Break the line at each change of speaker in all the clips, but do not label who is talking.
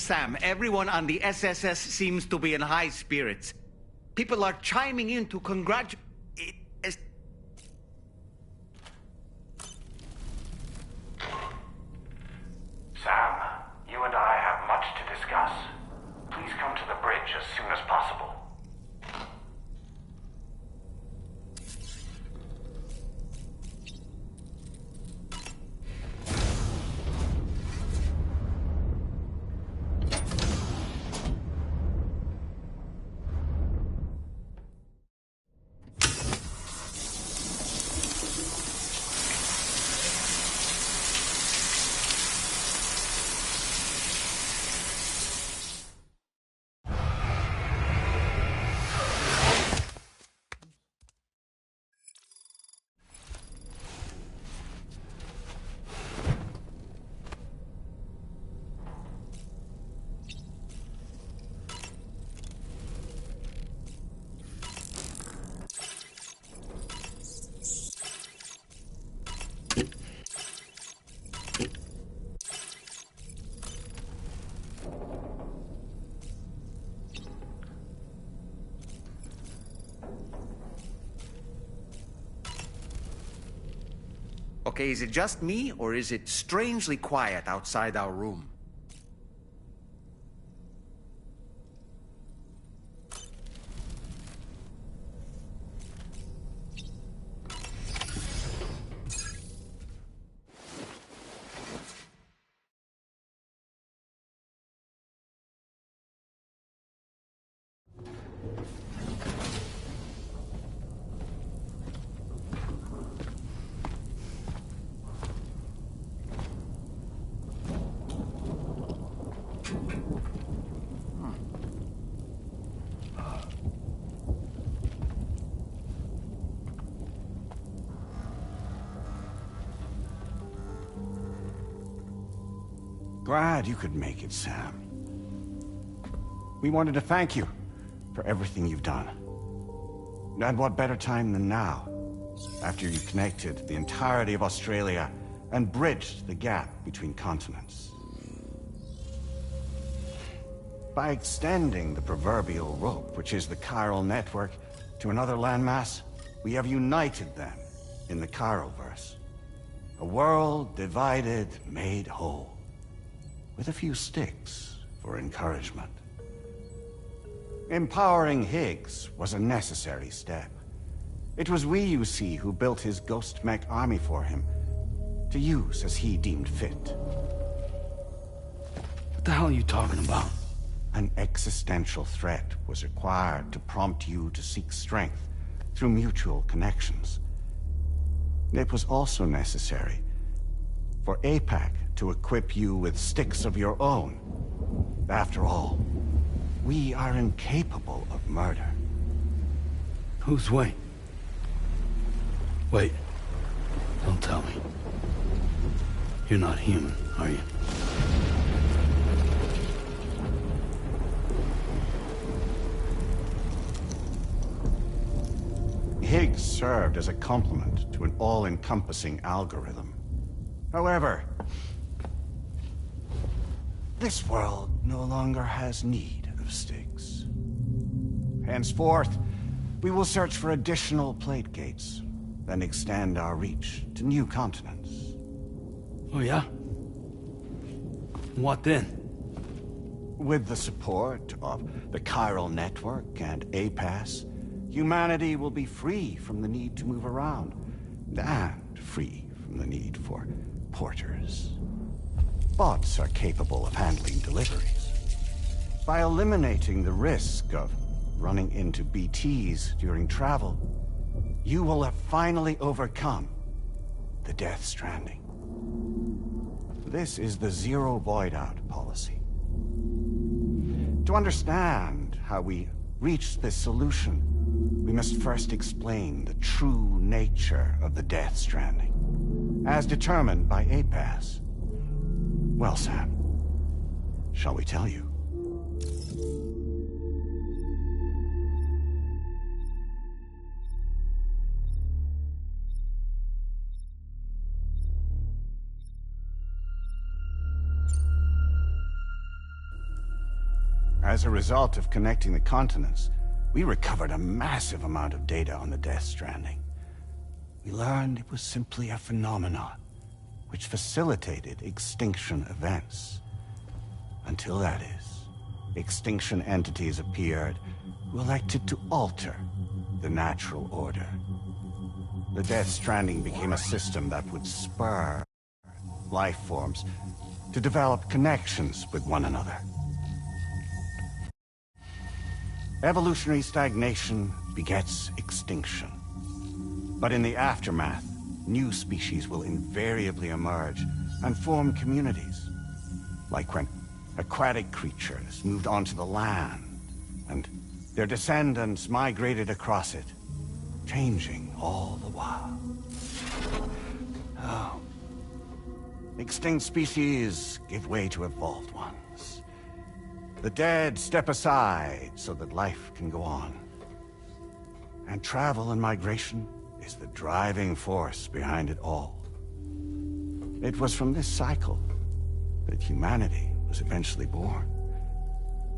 Sam, everyone on the SSS seems to be in high spirits. People are chiming in to congratulate...
Sam, you and I have much to discuss. Please come to the bridge as soon as possible.
Okay, is it just me, or is it strangely quiet outside our room?
Glad you could make it, Sam. We wanted to thank you for everything you've done. And what better time than now, after you connected the entirety of Australia and bridged the gap between continents. By extending the proverbial rope, which is the chiral network, to another landmass, we have united them in the Chiroverse. A world divided, made whole. With a few sticks for encouragement. Empowering Higgs was a necessary step. It was we, you see, who built his ghost mech army for him, to use as he deemed fit.
What the hell are you talking about?
An existential threat was required to prompt you to seek strength through mutual connections. It was also necessary for APAC to equip you with sticks of your own. After all, we are incapable of murder.
Who's we? Wait. Don't tell me. You're not human, are you?
Higgs served as a complement to an all-encompassing algorithm. However, this world no longer has need of sticks. Henceforth, we will search for additional plate gates, then extend our reach to new continents.
Oh yeah? What then?
With the support of the chiral network and APAS, humanity will be free from the need to move around, and free from the need for porters. Bots are capable of handling deliveries. By eliminating the risk of running into BTs during travel, you will have finally overcome the Death Stranding. This is the Zero Void Out policy. To understand how we reached this solution, we must first explain the true nature of the Death Stranding, as determined by APAS. Well, Sam, shall we tell you? As a result of connecting the continents, we recovered a massive amount of data on the Death Stranding. We learned it was simply a phenomenon which facilitated extinction events. Until that is, extinction entities appeared who elected to alter the natural order. The Death Stranding became a system that would spur life forms to develop connections with one another. Evolutionary stagnation begets extinction. But in the aftermath, new species will invariably emerge and form communities. Like when aquatic creatures moved onto the land, and their descendants migrated across it, changing all the while. Oh. Extinct species give way to evolved ones. The dead step aside so that life can go on. And travel and migration is the driving force behind it all. It was from this cycle that humanity was eventually born.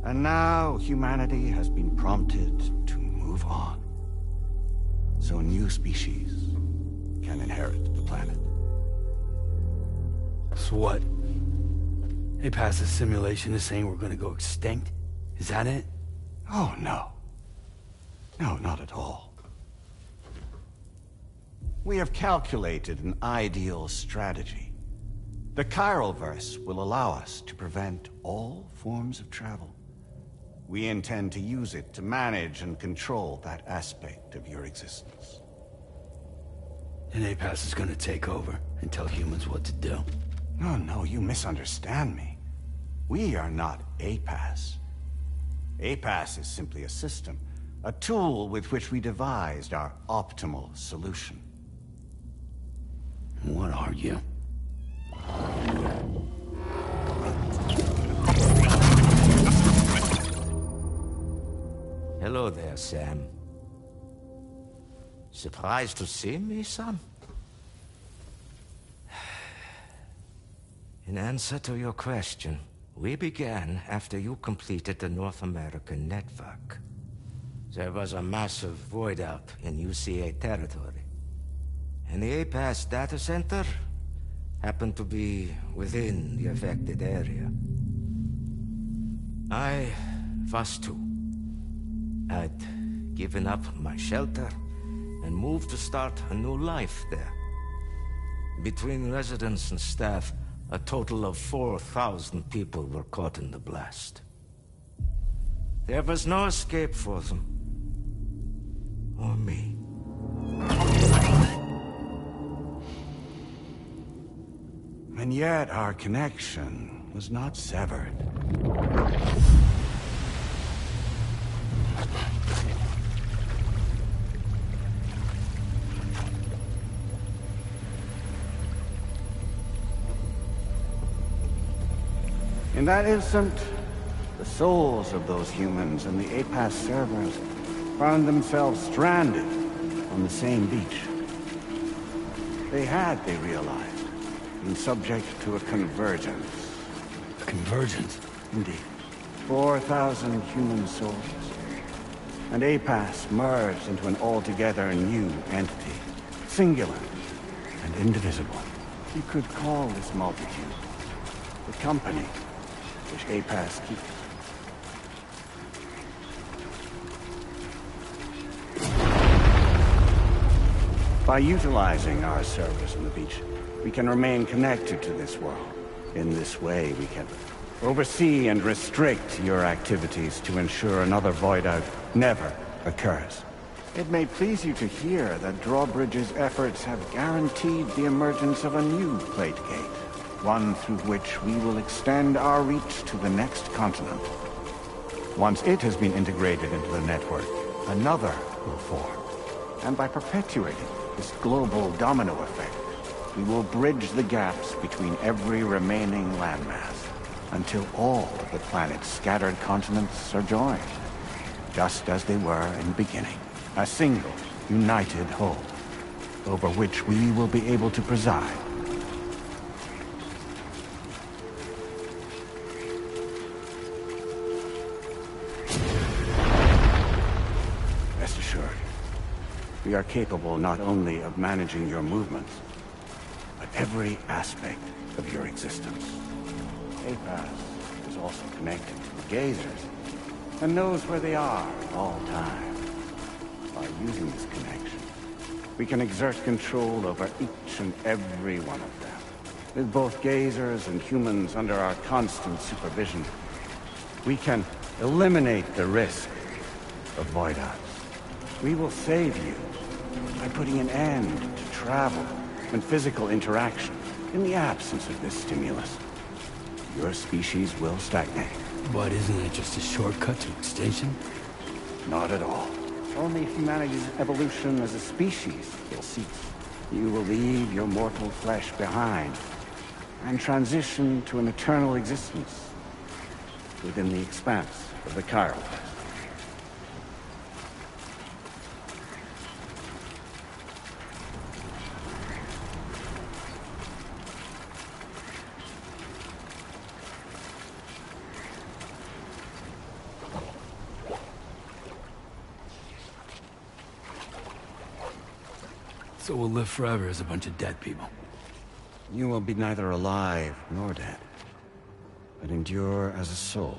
And now humanity has been prompted to move on, so new species can inherit the planet.
So what? APAS's simulation is saying we're gonna go extinct? Is that it?
Oh, no. No, not at all. We have calculated an ideal strategy. The Chiralverse will allow us to prevent all forms of travel. We intend to use it to manage and control that aspect of your existence.
And APAS is gonna take over and tell humans what to do.
No, no, you misunderstand me. We are not APAS. APAS is simply a system, a tool with which we devised our optimal solution.
What are you?
Hello there, Sam. Surprised to see me, son? In answer to your question, we began after you completed the North American network. There was a massive void out in UCA territory, and the APAS data center happened to be within the affected area. I was too. I'd given up my shelter and moved to start a new life there. Between residents and staff, a total of 4,000 people were caught in the blast. There was no escape for them. Or me.
And yet our connection was not severed. In that instant, the souls of those humans and the APAS servers found themselves stranded on the same beach. They had, they realized, been subject to a convergence.
A convergence?
Indeed. 4,000 human souls. And APAS merged into an altogether new entity. Singular and indivisible. You could call this multitude the company which APAS keeps. By utilizing our servers on the beach, we can remain connected to this world. In this way, we can oversee and restrict your activities to ensure another void out never occurs. It may please you to hear that Drawbridge's efforts have guaranteed the emergence of a new plate gate. One through which we will extend our reach to the next continent. Once it has been integrated into the network, another will form. And by perpetuating this global domino effect, we will bridge the gaps between every remaining landmass until all of the planet's scattered continents are joined, just as they were in the beginning. A single, united whole, over which we will be able to preside. We are capable not only of managing your movements, but every aspect of your existence. APAS is also connected to the gazers, and knows where they are at all times. By using this connection, we can exert control over each and every one of them. With both gazers and humans under our constant supervision, we can eliminate the risk of void outs. We will save you by putting an end to travel and physical interaction in the absence of this stimulus. Your species will stagnate.
But isn't it just a shortcut to extinction?
Not at all. Only humanity's evolution as a species will cease. You will leave your mortal flesh behind and transition to an eternal existence within the expanse of the chiral test.
So we'll live forever as a bunch of dead people.
You will be neither alive nor dead, but endure as a soul.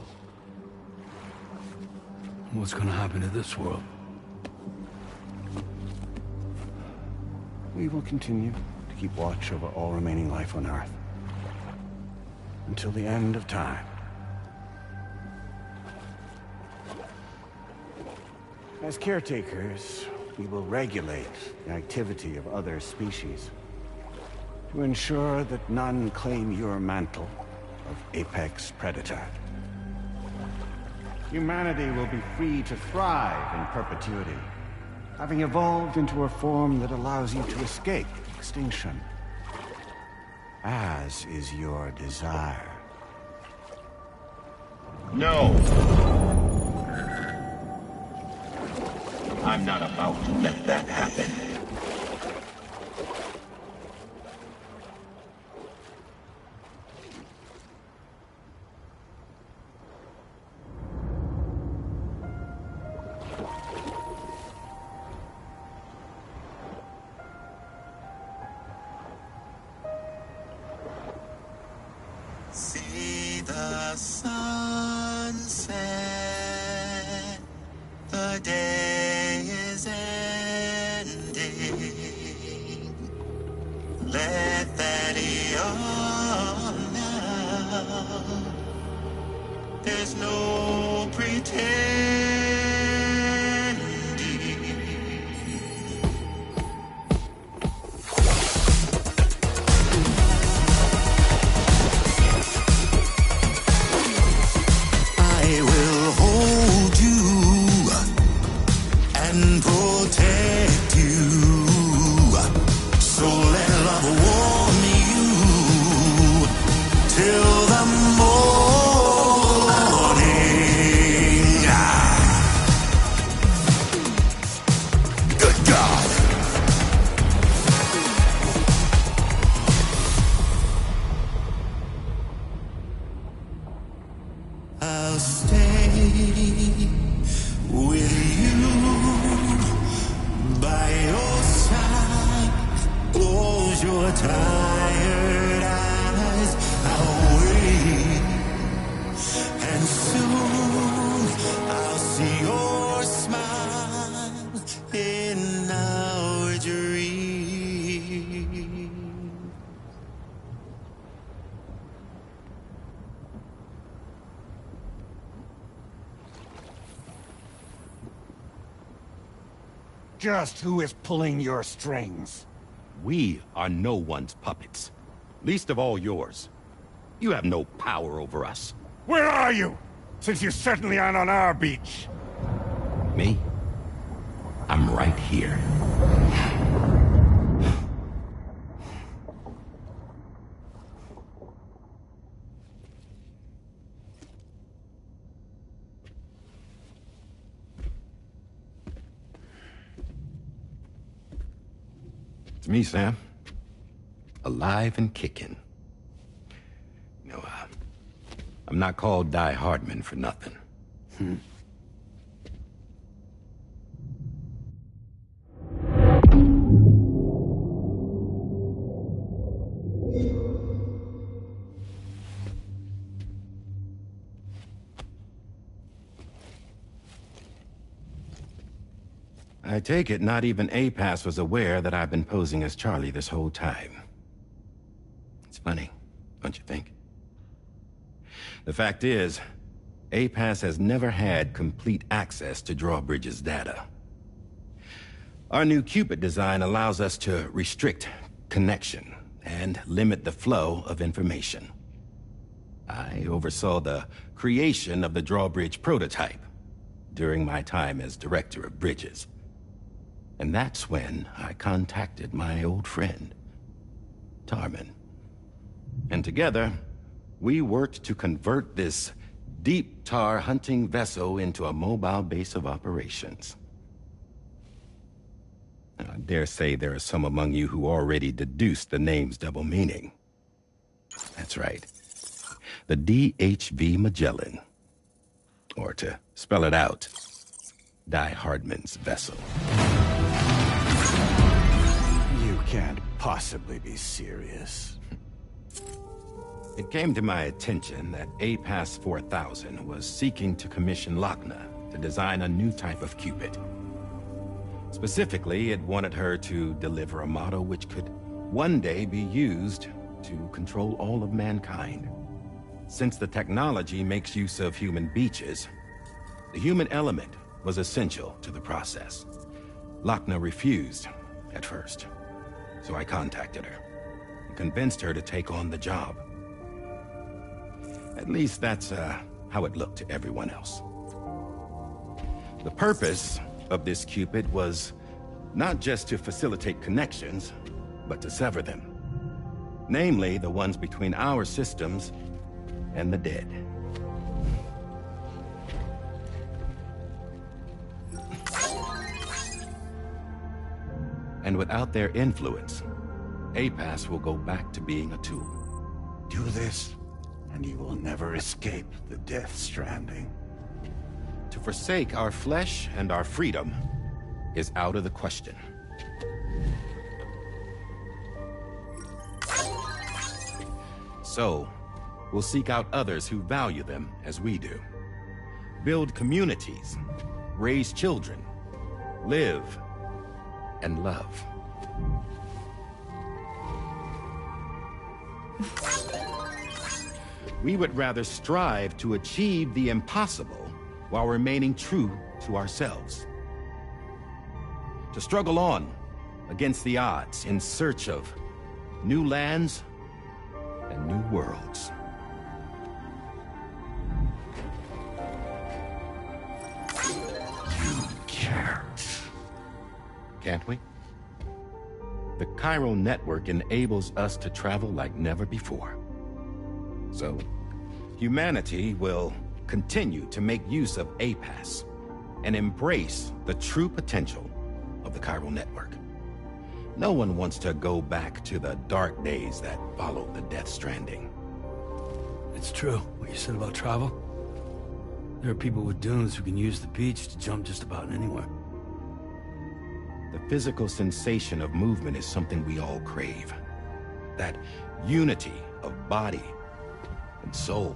What's gonna happen to this world?
We will continue to keep watch over all remaining life on Earth until the end of time. As caretakers, we will regulate the activity of other species to ensure that none claim your mantle of apex predator. Humanity will be free to thrive in perpetuity, having evolved into a form that allows you to escape extinction, as is your desire.
No! I'm not about to let that happen.
See the sunset, the day is ending. Let that yawn now. There's no pretending. I will hold you and protect you. So let love warm you till the morning. Good God. I'll stay with you by your side. Close your tired eyes. I'll wait, and soon I'll see your smile in our dream.
Just who is pulling your strings?
We are no one's puppets. Least of all yours. You have no power over us.
Where are you? Since you certainly aren't on our beach.
Me? I'm right here. It's me, Sam. Alive and kicking. No, I'm not called Die Hardman for nothing. I take it not even APAS was aware that I've been posing as Charlie this whole time. It's funny, don't you think? The fact is, APAS has never had complete access to Drawbridge's data. Our new Cupid design allows us to restrict connection and limit the flow of information. I oversaw the creation of the Drawbridge prototype during my time as Director of Bridges. And that's when I contacted my old friend, Tarman. And together, we worked to convert this deep tar hunting vessel into a mobile base of operations. I dare say there are some among you who already deduced the name's double meaning. That's right. The DHV Magellan. Or to spell it out, Die Hardman's vessel.
You can't possibly be serious.
It came to my attention that APAS 4000 was seeking to commission Lochna to design a new type of Cupid. Specifically, it wanted her to deliver a model which could one day be used to control all of mankind. Since the technology makes use of human beaches, the human element was essential to the process. Lochna refused at first, so I contacted her and convinced her to take on the job. At least that's how it looked to everyone else. The purpose of this Cupid was not just to facilitate connections, but to sever them. Namely, the ones between our systems and the dead. And without their influence, APAS will go back to being a tool.
Do this, and you will never escape the death stranding.
To forsake our flesh and our freedom is out of the question. So, we'll seek out others who value them as we do. Build communities, raise children, live, and love. We would rather strive to achieve the impossible while remaining true to ourselves. To struggle on against the odds in search of new lands and new worlds.
You can't.
Can't we? The chiral network enables us to travel like never before. So, humanity will continue to make use of APAS and embrace the true potential of the chiral network. No one wants to go back to the dark days that followed the Death Stranding.
It's true, what you said about travel. There are people with dunes who can use the beach to jump just about anywhere.
The physical sensation of movement is something we all crave. That unity of body and soul.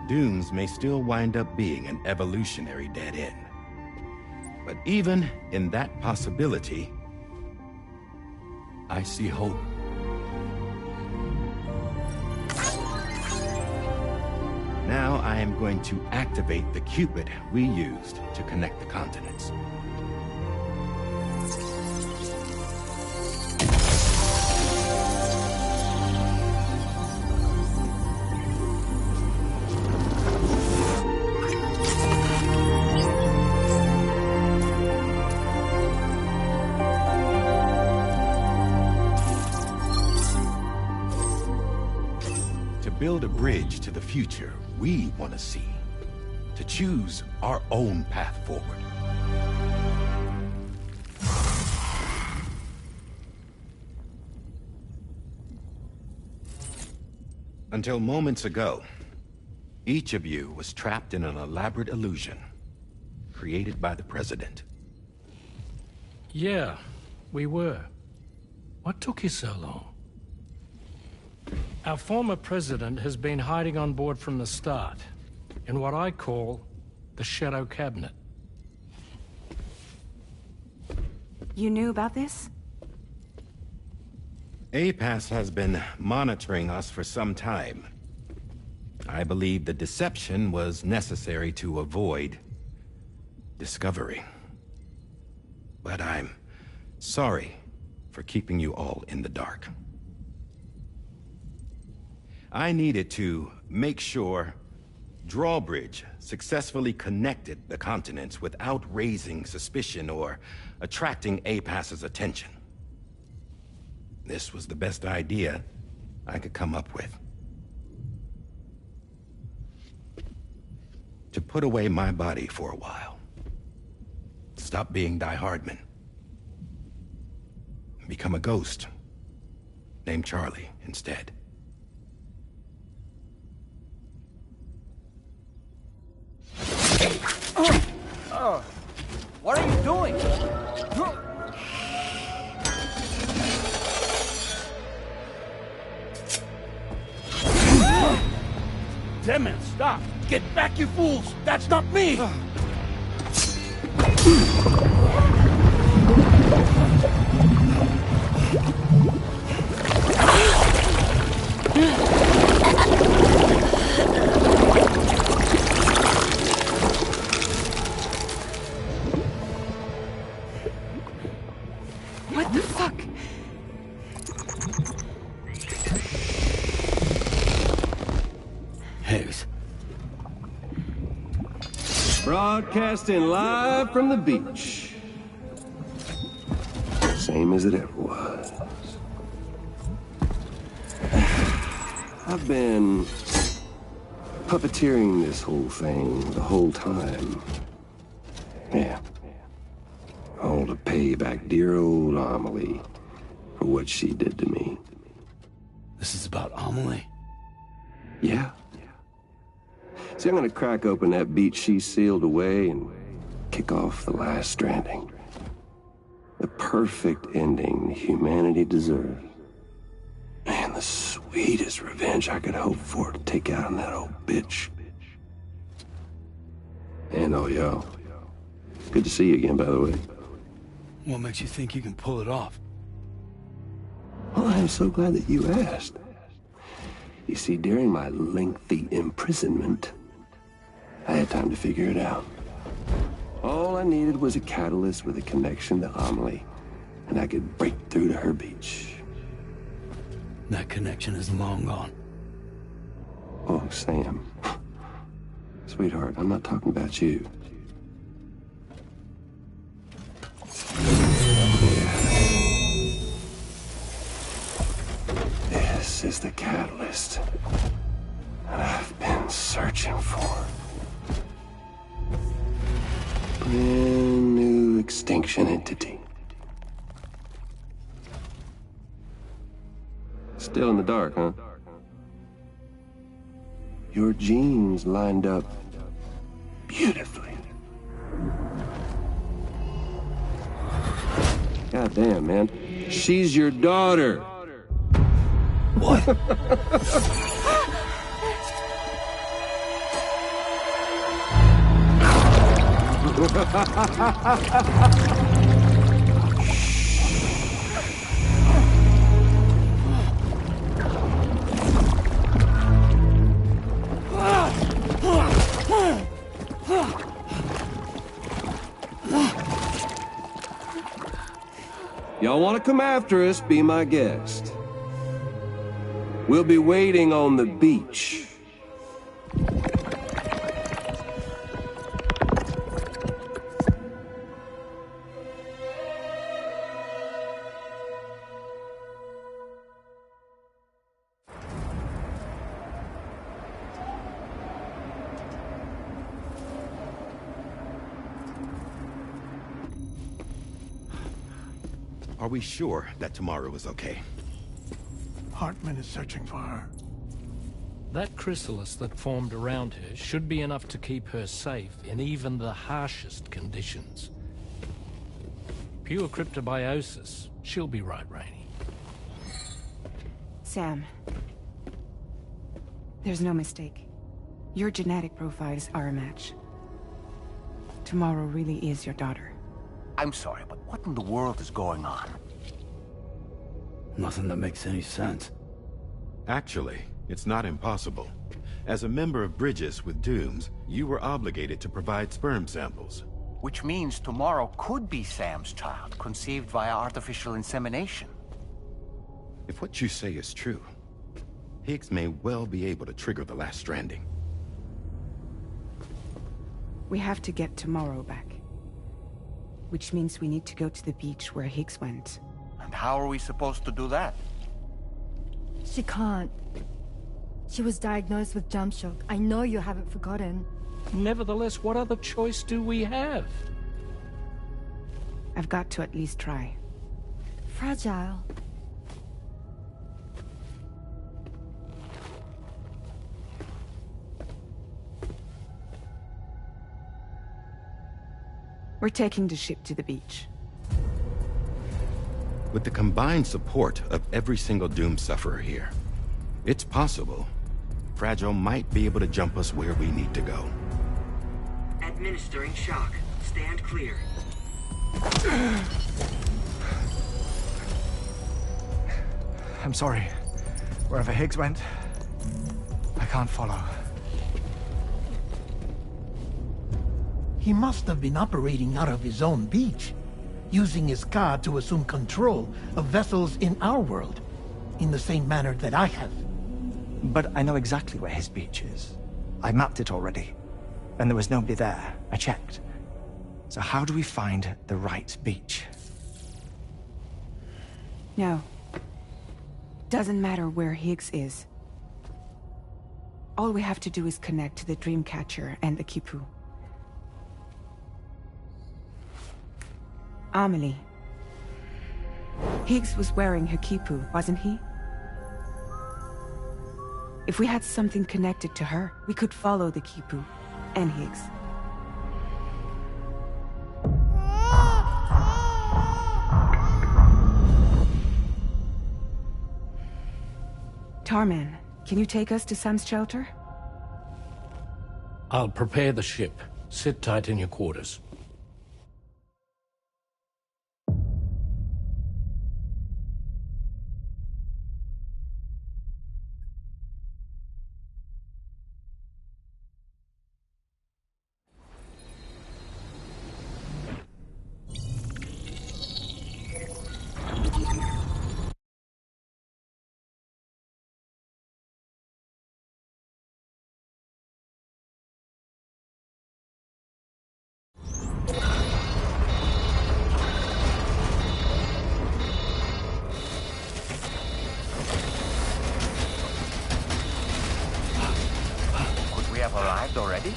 Dunes may still wind up being an evolutionary dead end. But even in that possibility, I see hope. Now I am going to activate the Cupid we used to connect the continents. Build a bridge to the future we want to see, to choose our own path forward. Until moments ago, each of you was trapped in an elaborate illusion created by the President.
Yeah, we were. What took you so long? Our former president has been hiding on board from the start. in what I call the Shadow Cabinet.
You knew about this?
APAS has been monitoring us for some time. I believe the deception was necessary to avoid discovery. But I'm sorry for keeping you all in the dark. I needed to make sure Drawbridge successfully connected the continents without raising suspicion or attracting APAS's attention. This was the best idea I could come up with. To put away my body for a while. Stop being Die Hardman. Become a ghost. Named Charlie instead.
What are you doing?
Damn man, stop! Get back, you fools! That's not me!
What the fuck?
Higgs.
Broadcasting live from the beach. Same as it ever was. I've been puppeteering this whole thing the whole time. Yeah. All to pay back dear old Amelie for what she did to me.
This is about Amelie?
Yeah. See, I'm gonna crack open that beach she sealed away and kick off the last Stranding. The perfect ending humanity deserves. Man, the sweetest revenge I could hope for to take out on that old bitch. And all y'all. Good to see you again, by the way.
What makes you think you can pull it off?
Well, I'm so glad that you asked. You see, during my lengthy imprisonment, I had time to figure it out. All I needed was a catalyst with a connection to Amelie, and I could break through to her beach.
That connection is long gone.
Oh, Sam. Sweetheart, I'm not talking about you. This is the catalyst that I've been searching for. Brand new extinction entity. Still in the dark, huh? Your genes lined up beautifully. God damn, man. She's your daughter.
What?
Y'all want to come after us, be my guest. We'll be waiting on the beach.
Are we sure that tomorrow is okay?
Hartman is searching for her. That chrysalis that formed around her should be enough to keep her safe in even the harshest conditions. Pure cryptobiosis. She'll be right, Rainey.
Sam. There's no mistake. Your genetic profiles are a match. Tomorrow really is your daughter.
I'm sorry, but what in the world is going on?
Nothing that makes any sense.
Actually, it's not impossible. As a member of Bridges with Dooms, you were obligated to provide sperm samples.
Which means tomorrow could be Sam's child, conceived via artificial insemination.
If what you say is true, Higgs may well be able to trigger the last stranding.
We have to get Tomorrow back. Which means we need to go to the beach where Higgs went.
And how are we supposed to do that?
She can't. She was diagnosed with jump shock. I know you haven't forgotten.
Nevertheless, what other choice do we have?
I've got to at least try.
Fragile.
We're taking the ship to the beach.
With the combined support of every single Doom sufferer here, it's possible Fragile might be able to jump us where we need to go.
Administering shock. Stand clear.
I'm sorry. Wherever Higgs went, I can't follow.
He must have been operating out of his own beach, using his car to assume control of vessels in our world, in the same manner that I have.
But I know exactly where his beach is. I mapped it already, and there was nobody there. I checked. So how do we find the right beach?
No. Doesn't matter where Higgs is. All we have to do is connect to the Dreamcatcher and the Kipu. Amelie. Higgs was wearing her Kipu, wasn't he? If we had something connected to her, we could follow the Kipu and Higgs. Tarman, can you take us to Sam's shelter?
I'll prepare the ship. Sit tight in your quarters.
Arrived already?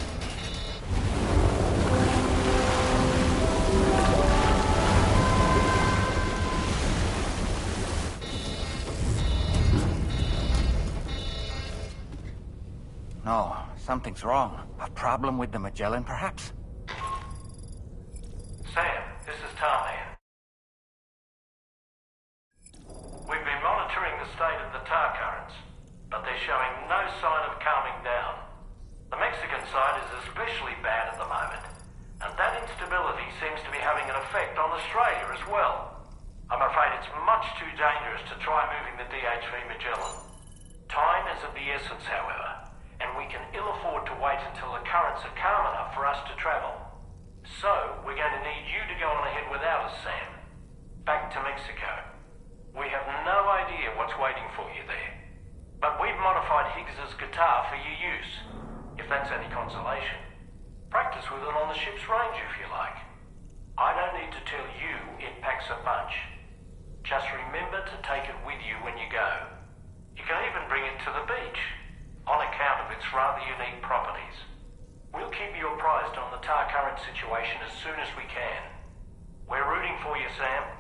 No, something's wrong. A problem with the Magellan, perhaps?
Sam, this is Tarman. We've been monitoring the state of the tar currents, but they're showing no sign of calming down. The Mexican side is especially bad at the moment, and that instability seems to be having an effect on Australia as well. I'm afraid it's much too dangerous to try moving the DH3 Magellan. Time is of the essence, however, and we can ill afford to wait until the currents are calm enough for us to travel. So, we're going to need you to go on ahead without us, Sam. Back to Mexico. We have no idea what's waiting for you there, but we've modified Higgs's guitar for your use. If that's any consolation. Practice with it on the ship's range if you like. I don't need to tell you it packs a punch. Just remember to take it with you when you go. You can even bring it to the beach, on account of its rather unique properties. We'll keep you apprised on the tar current situation as soon as we can. We're rooting for you, Sam.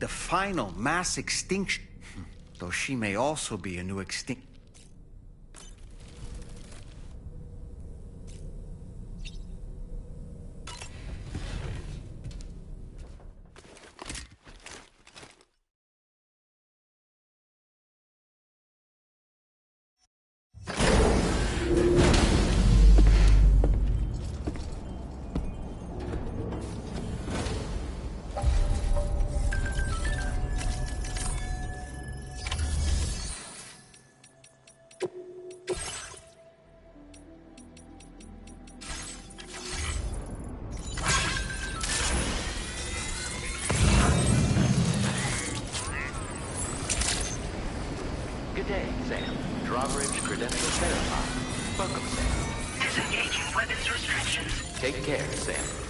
the final mass extinction. Though she may also be a new extinct.
Good day, Sam. Drawbridge credentials verified. Welcome, Sam.
Disengaging weapons restrictions.
Take care, Sam.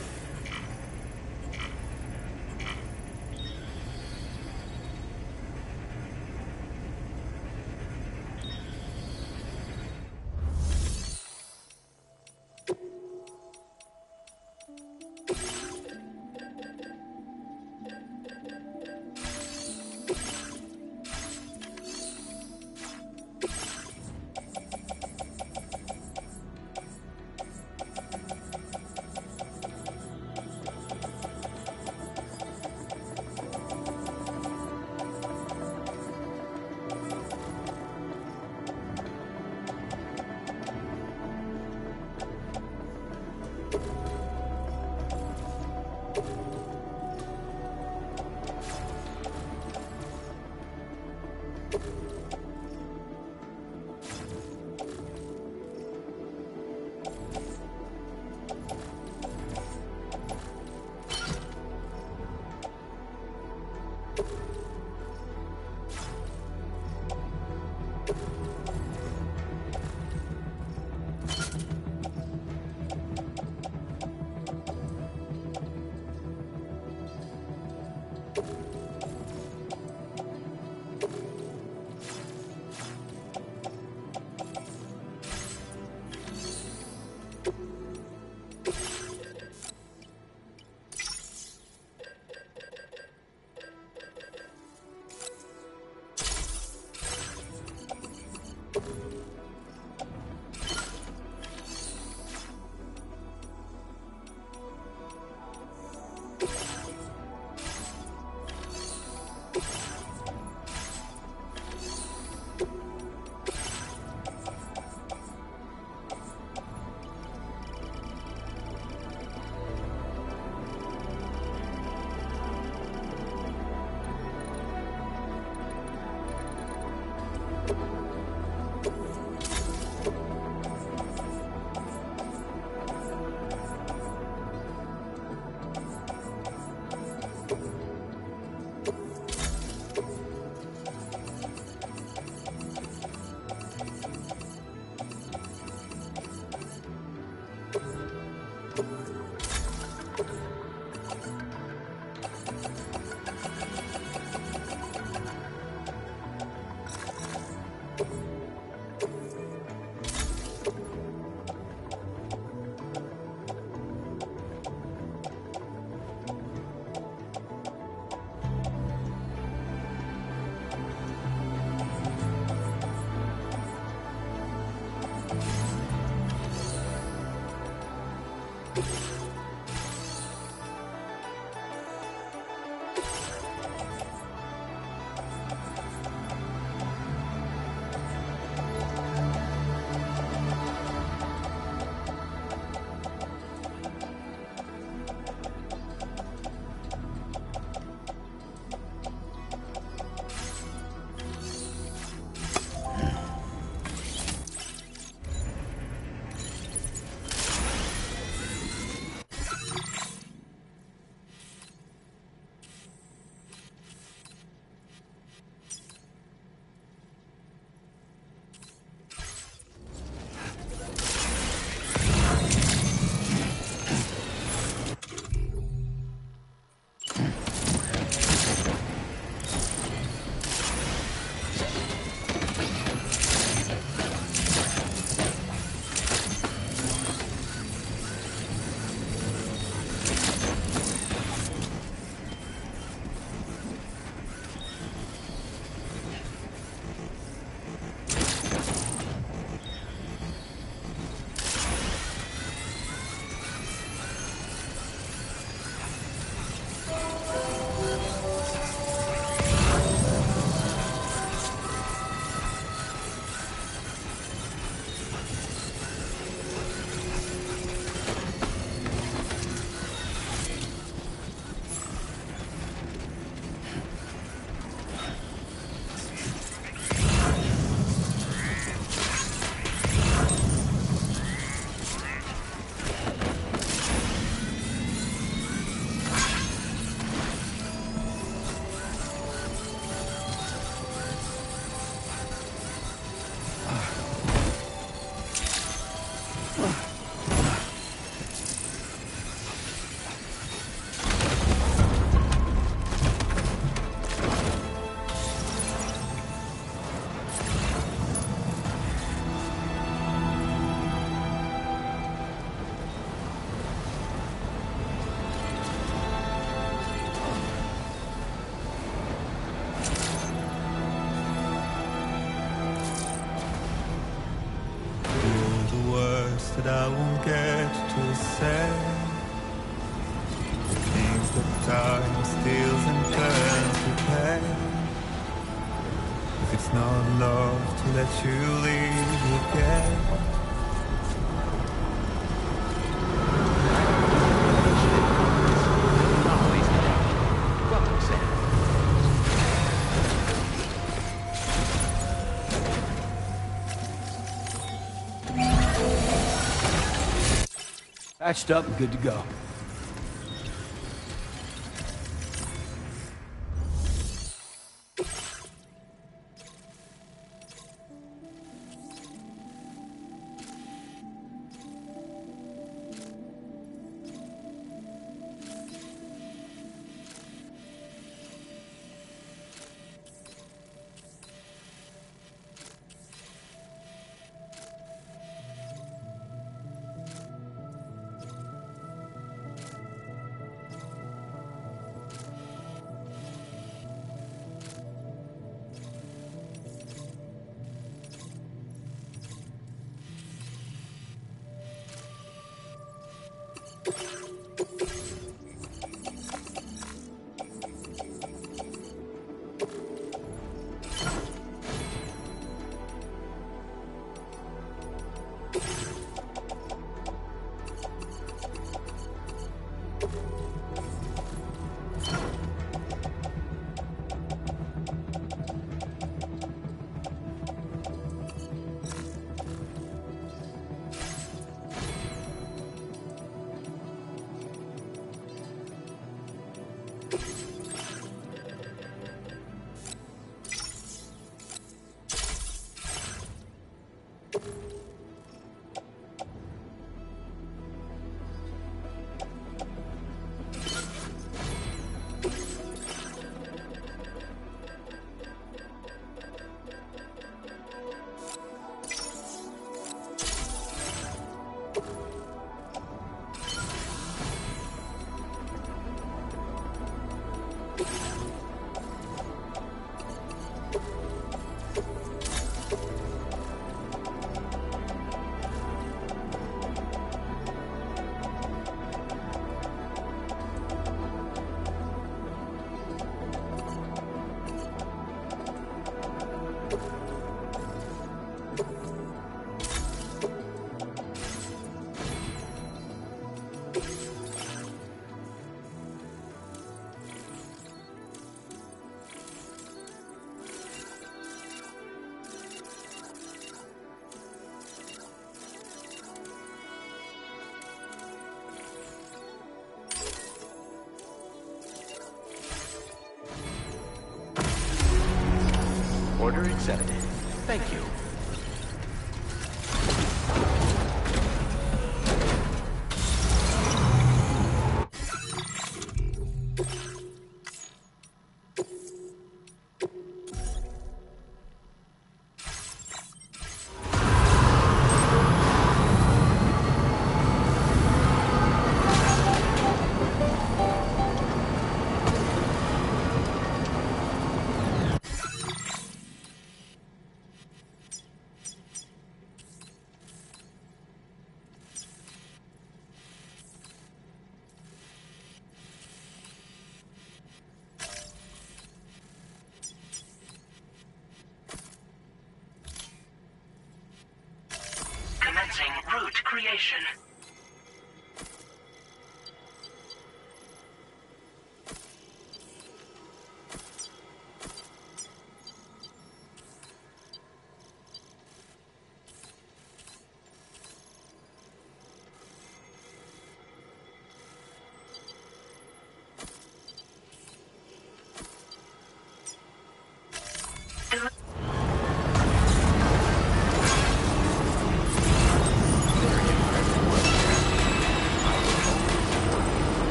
that I won't get to say. The things that time steals and turns to pain. If it's not love to let you leave again.
Patched up and good to go.
Order accepted. Thank you.
Commencing route creation.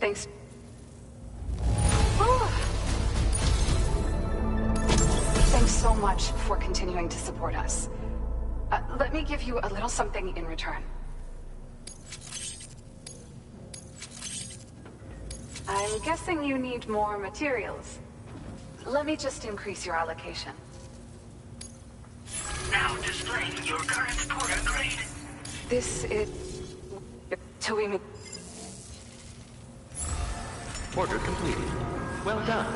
Thanks. Oh. Thanks so much for continuing to support us. Let me give you a little something in return. I'm guessing you need more materials. Let me just increase your allocation.
Now displaying your current porter grade.
This is... to
Order completed. Well done.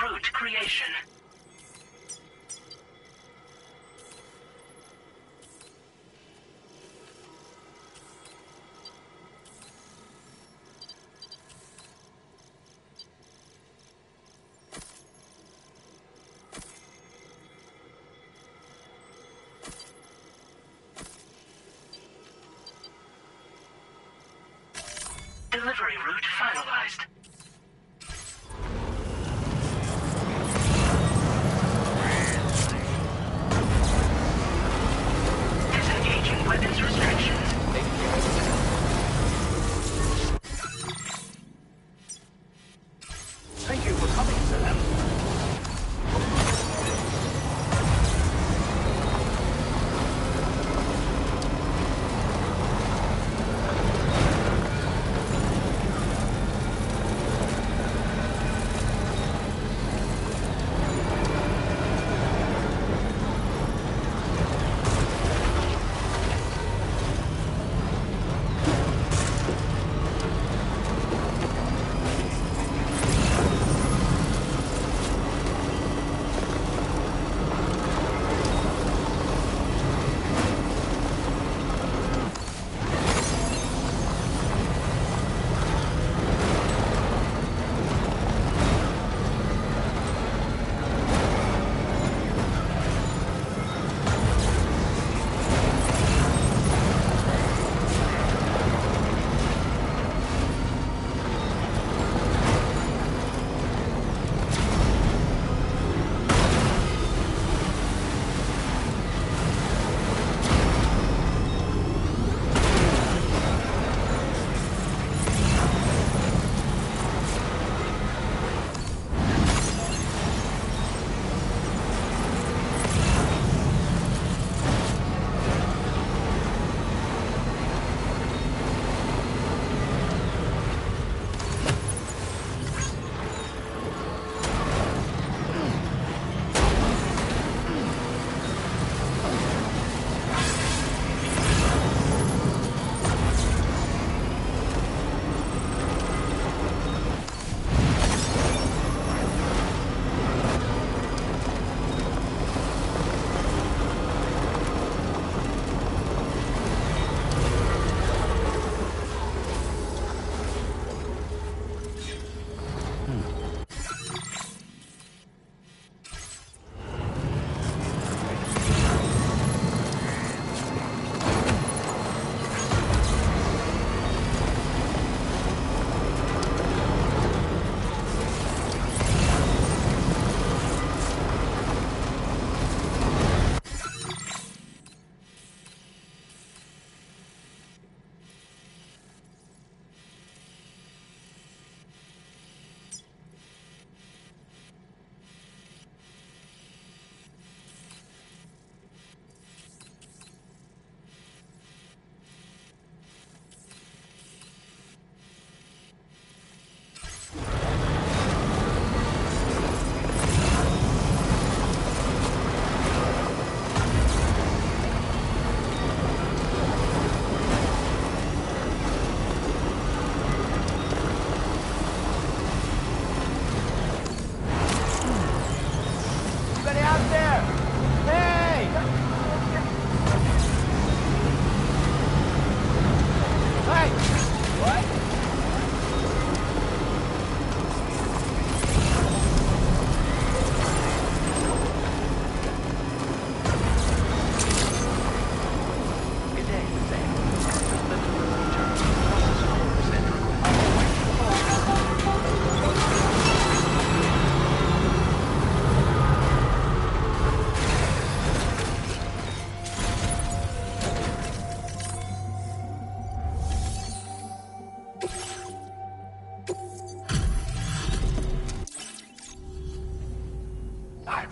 Route creation. Delivery route finalized. Disengaging weapons restrictions.
Thank you for coming, sir.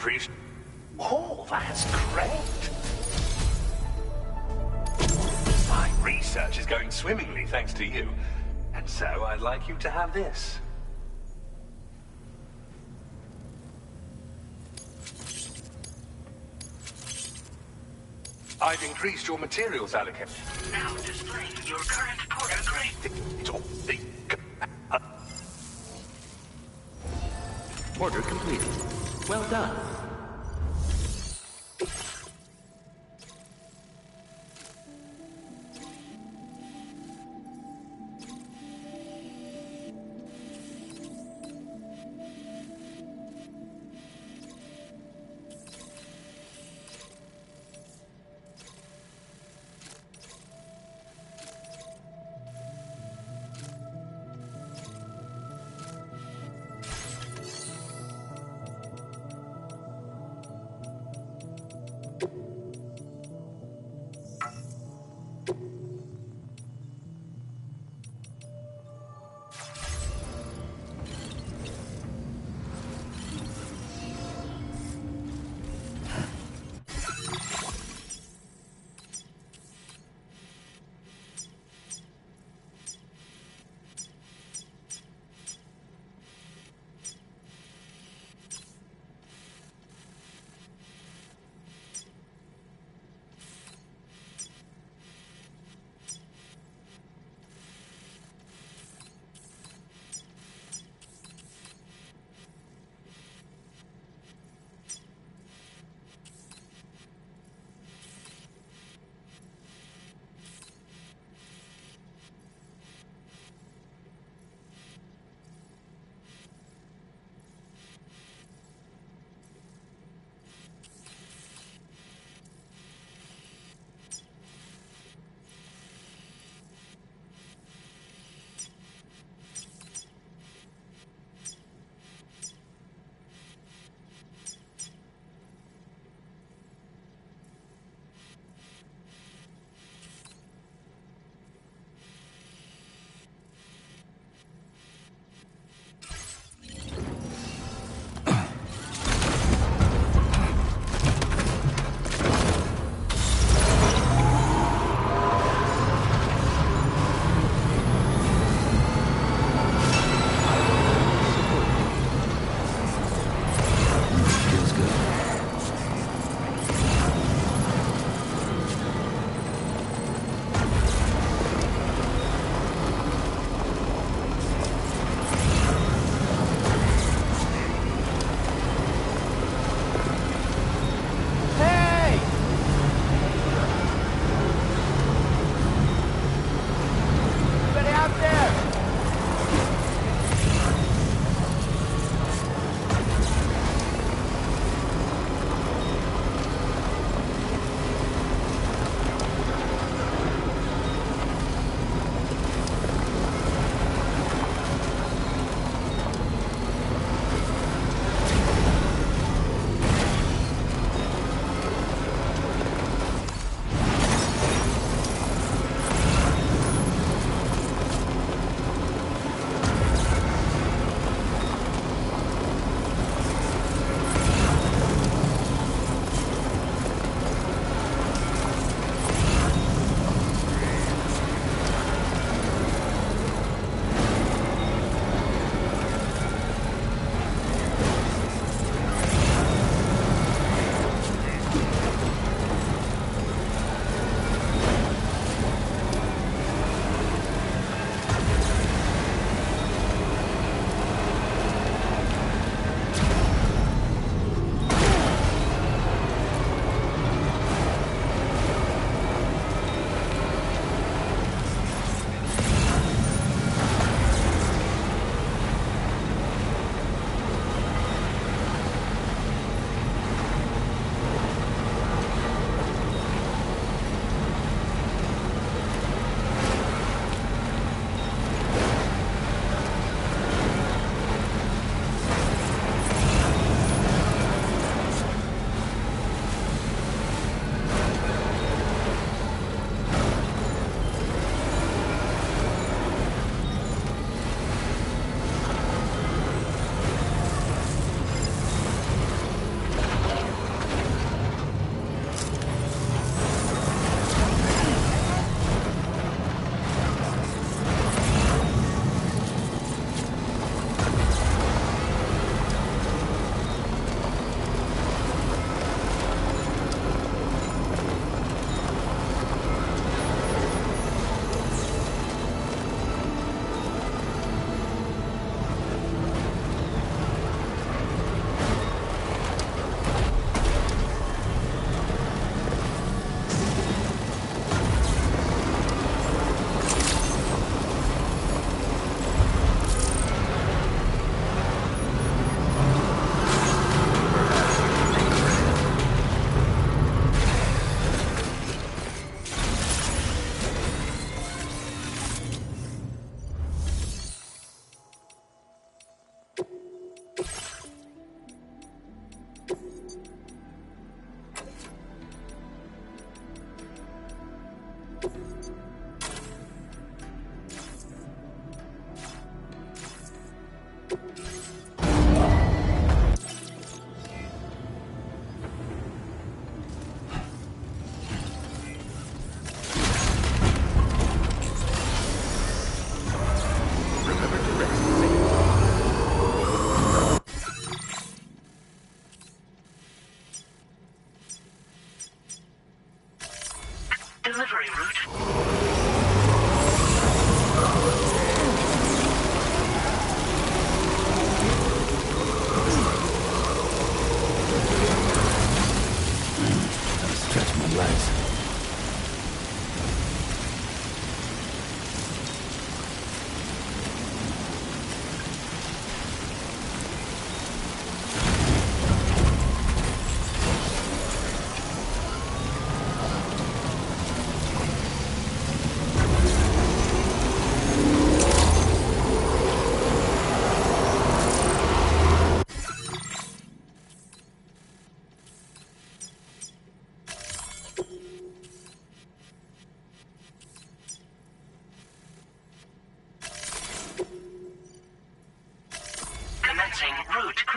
appreciate... Oh, that's great! My research is going swimmingly thanks to you. And so I'd like you to have this. I've increased your materials allocation.
Now displaying your current porter grade.
Order completed. Well done.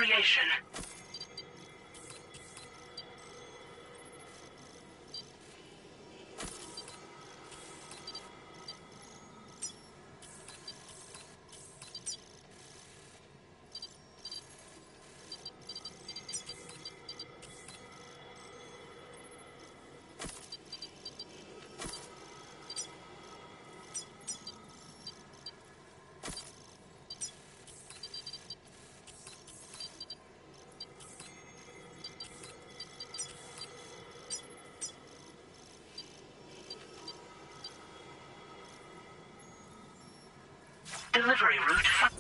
creation. Delivery route.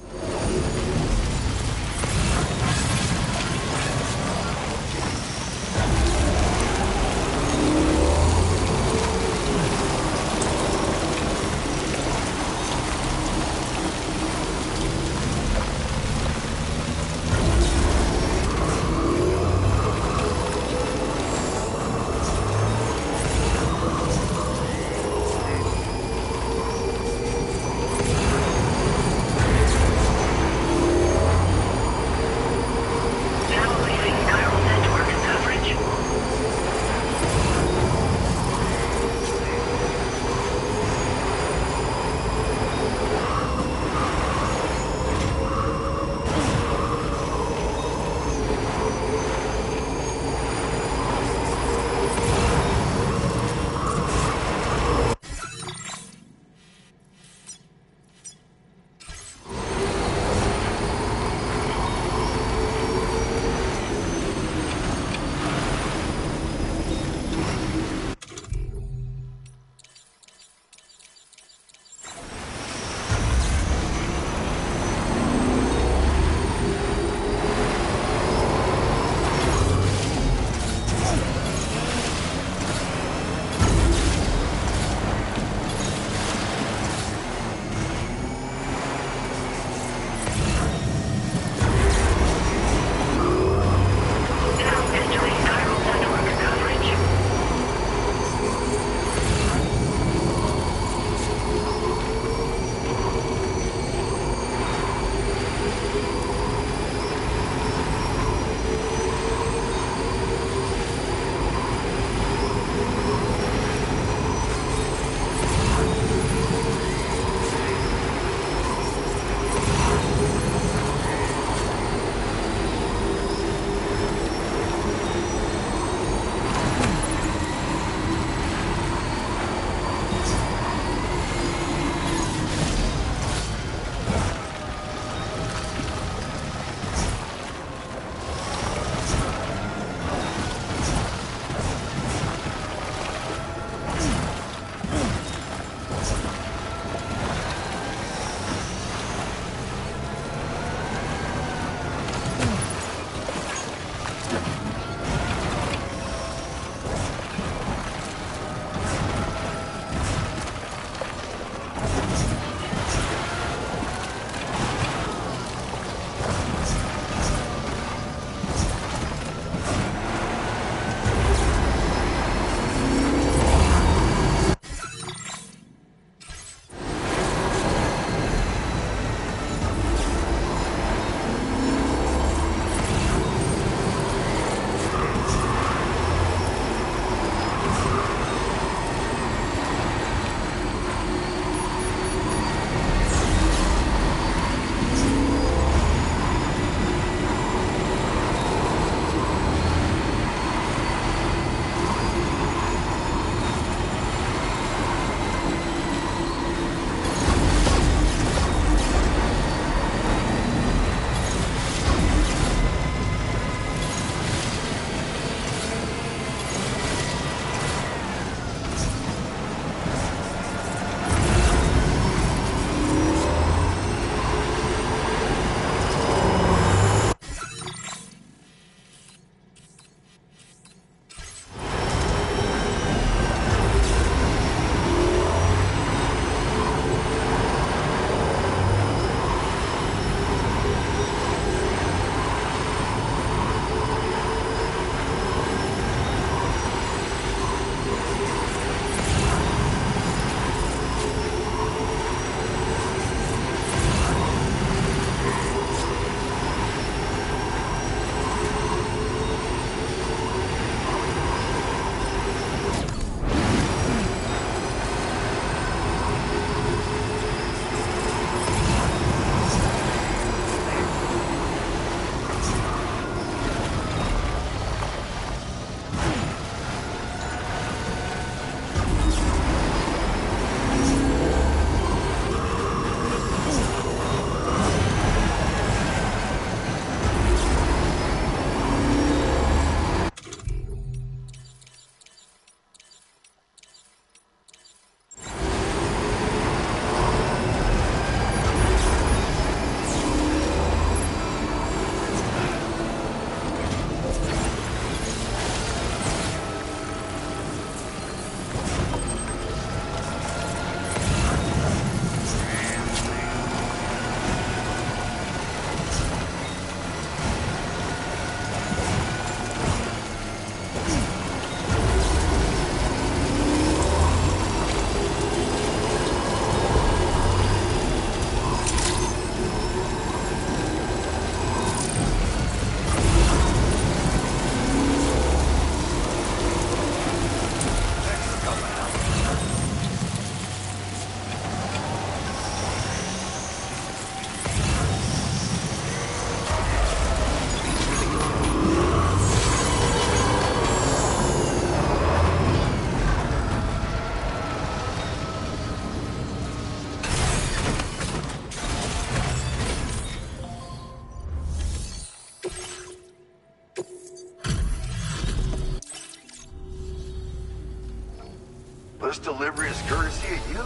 delivery is courtesy of you.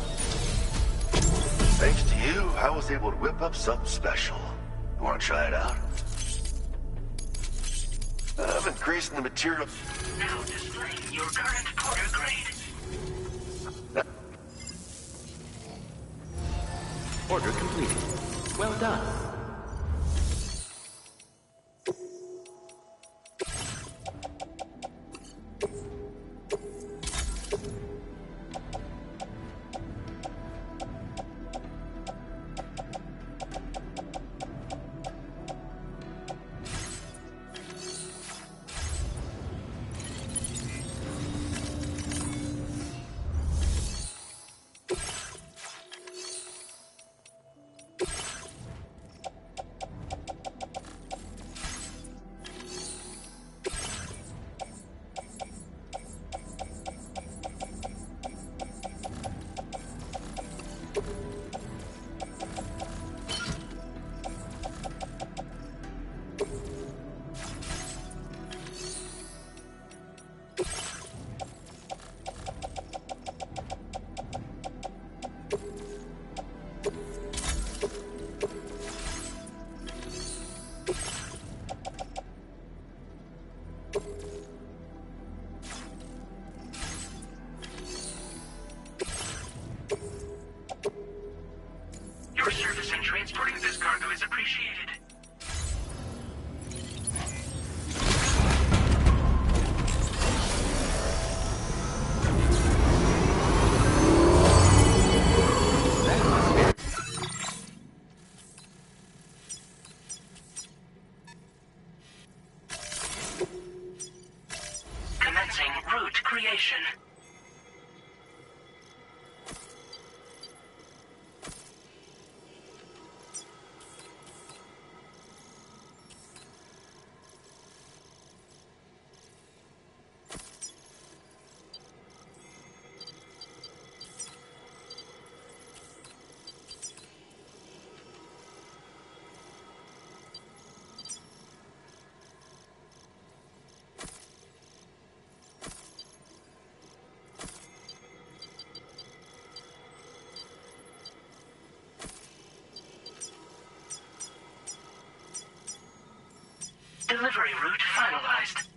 Thanks to you, I was able to whip up something special. You want to try it out? I'm increasing the material.
Now displaying your current Porter grade.
Order completed. Well done.
Your service in transporting this cargo is appreciated. Commencing route creation. Delivery route finalized.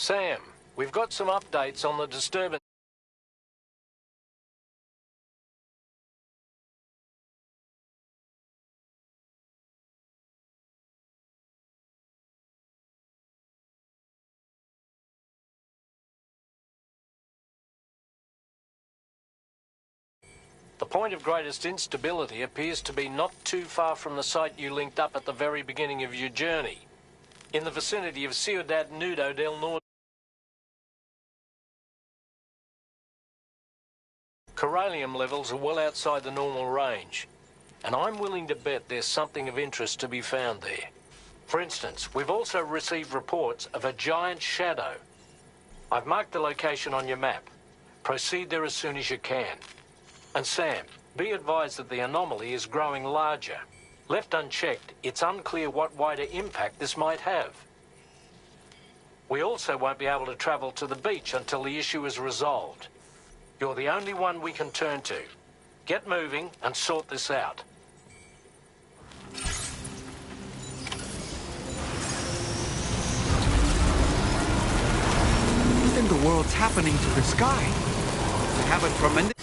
Sam, we've got some updates on the disturbance. The point of greatest instability appears to be not too far from the site you linked up at the very beginning of your journey, in the vicinity of Ciudad Nudo del Norte. Corallium levels are well outside the normal range, and I'm willing to bet there's something of interest to be found there. For instance, we've also received reports of a giant shadow. I've marked the location on your map. Proceed there as soon as you can. And Sam, be advised that the anomaly is growing larger. Left unchecked, it's unclear what wider impact this might have. We also won't be able to travel to the beach until the issue is resolved. You're the only one we can turn to. Get moving and sort this out.
What in the world's happening to the sky? I have a tremendous...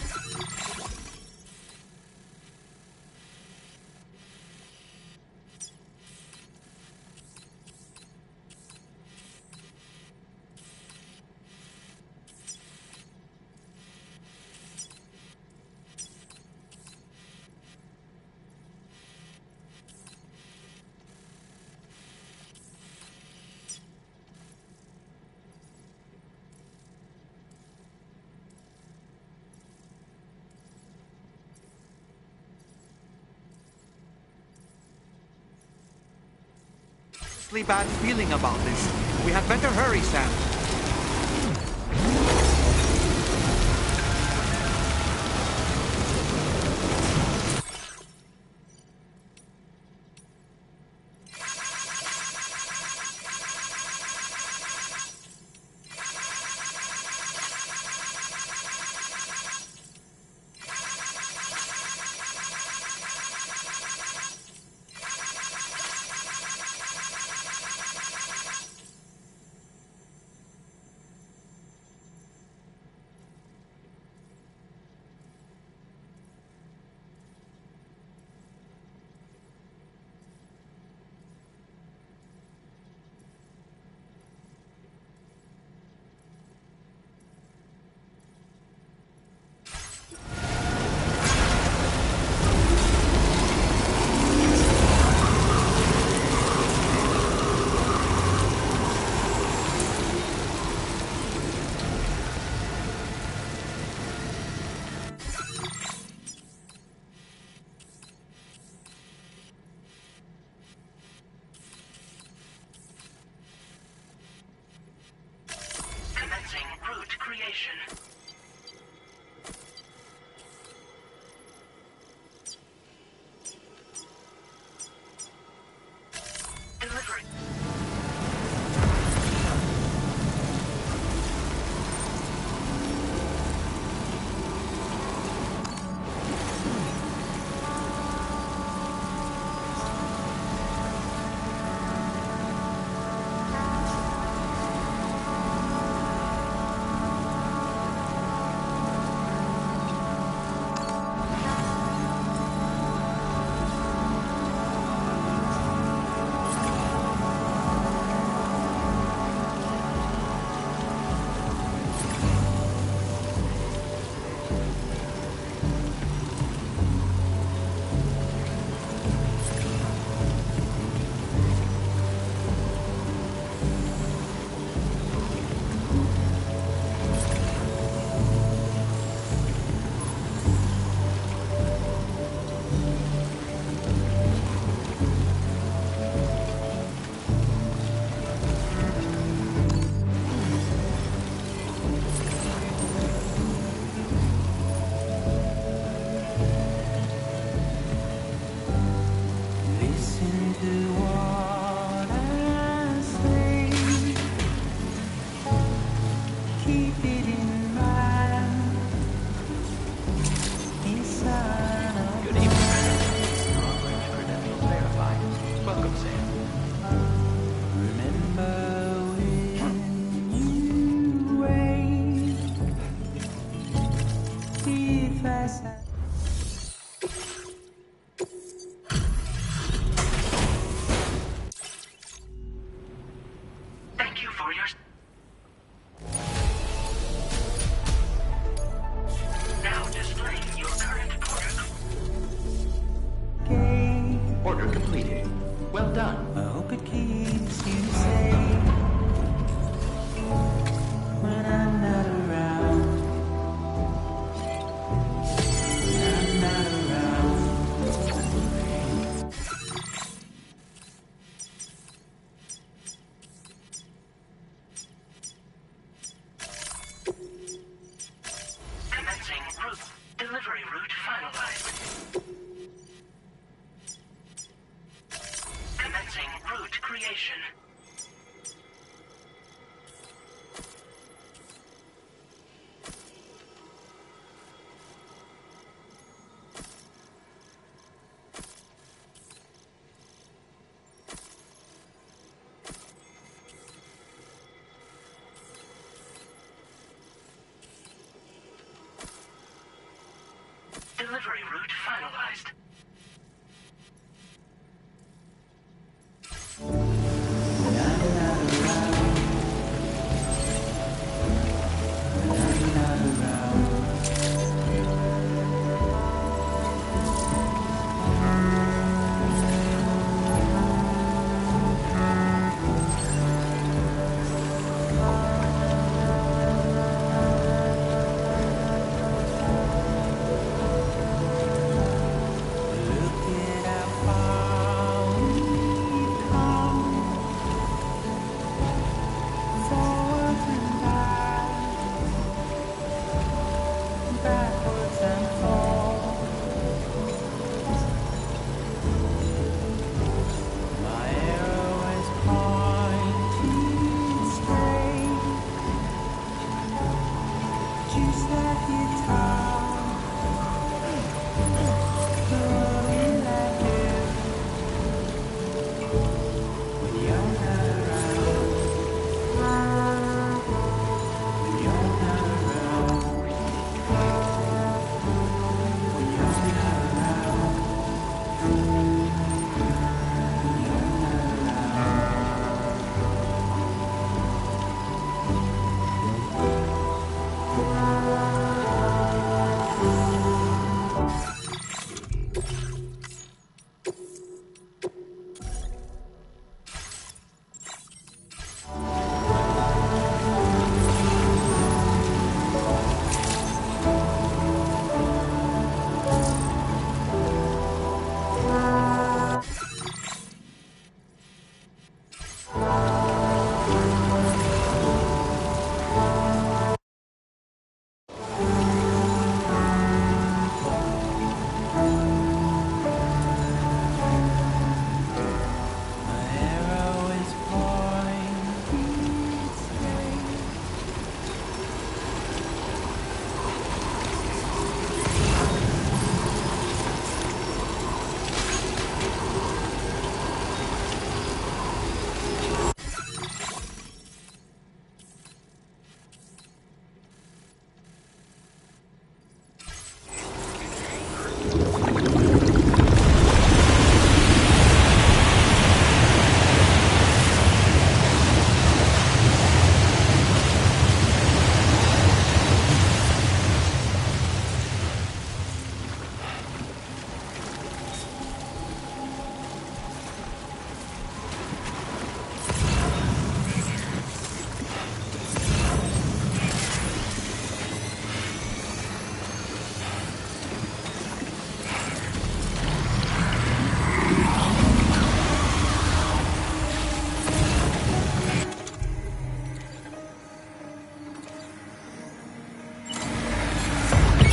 bad feeling about this. We had better hurry, Sam.
delivery route finalized.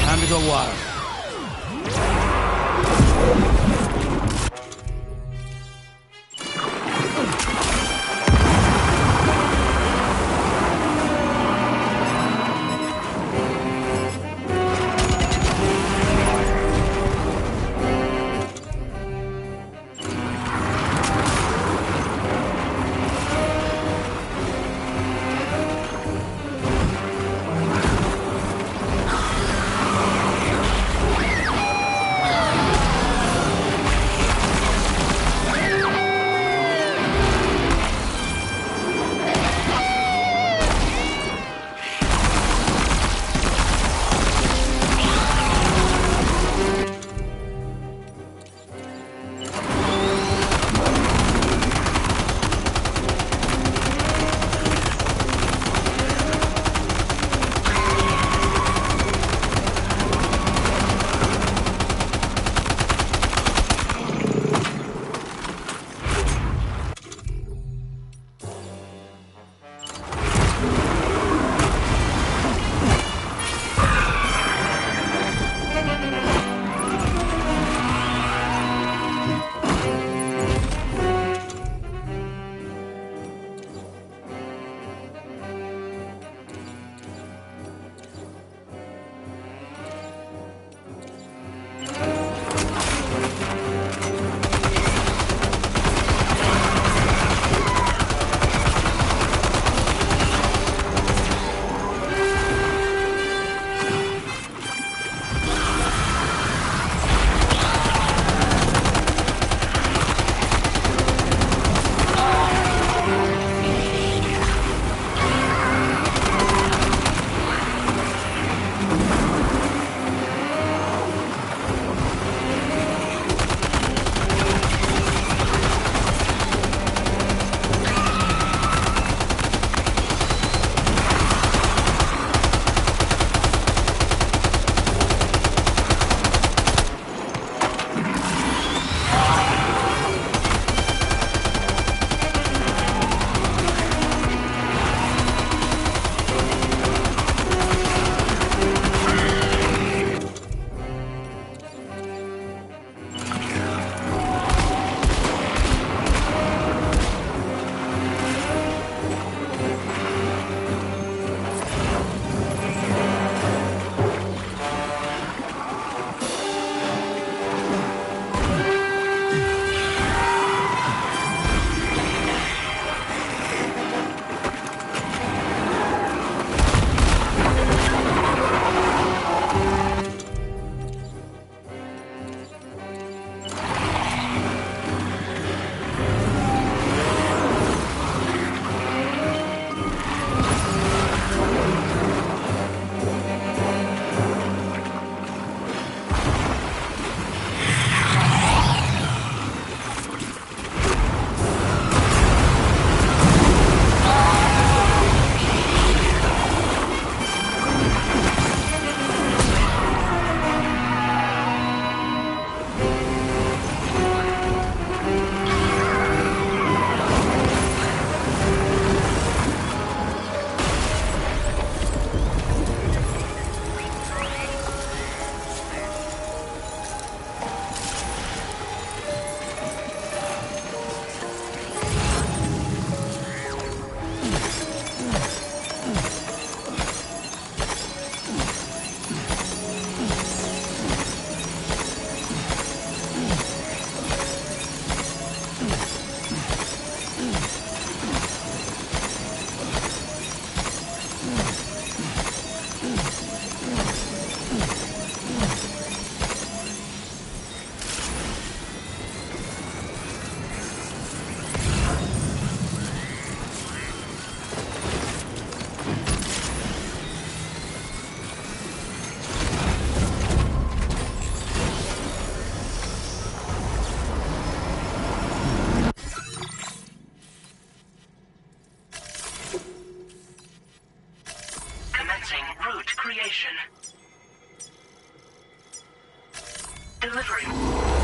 Time to go wild.
Route creation. Delivering.